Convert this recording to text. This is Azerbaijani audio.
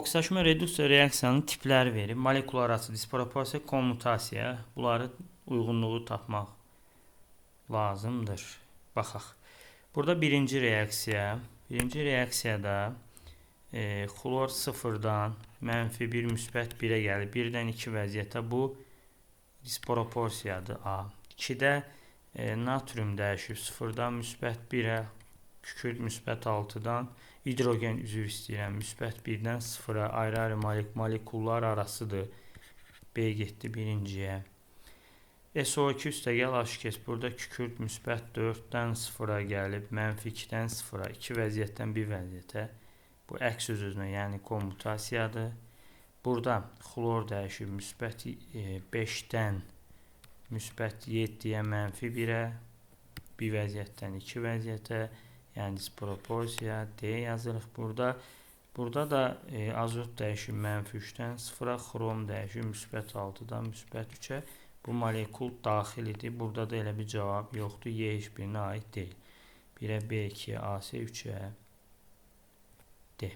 Okslaşma reduksiya reaksiyanın tipləri verir. Molekul arası disproporsiya, kommutasiya. Bunları uyğunluğu tapmaq lazımdır. Baxaq. Burada birinci reaksiya. Birinci reaksiyada xlor sıfırdan -1 müsbət 1-ə gəlir. 1-dən 2 vəziyyətə bu disproporsiyadır A. 2-də natrium dəyişib sıfırdan müsbət 1-ə, kükürt müsbət 6-dan, hidrogen üzv istəyirəm müsbət 1-dən 0-a ayrı-ayrı molekullar arasıdır. B getdi birinciyə. SO2 üstəgəl H2S. Burada kükürt müsbət 4-dən 0-a gəlib, -2-dən 0-a, 2 vəziyyətdən 1 vəziyyətə. Bu əks öz-özünə, yəni kommutasiyadır. Burada xlor dəyişib müsbət 5-dən müsbət 7-yə, -1-ə, bir vəziyyətdən 2 vəziyyətə, yəni disproporsiya D yazırıq burada. Burada da azot dəyişib -3-dən 0-a, xrom dəyişib müsbət 6-dan müsbət 3-ə. Bu molekul daxilidir. Burada da elə bir cavab yoxdur. Y heç birinə aid deyil. 1-ə B, 2-yə A, 3-ə D.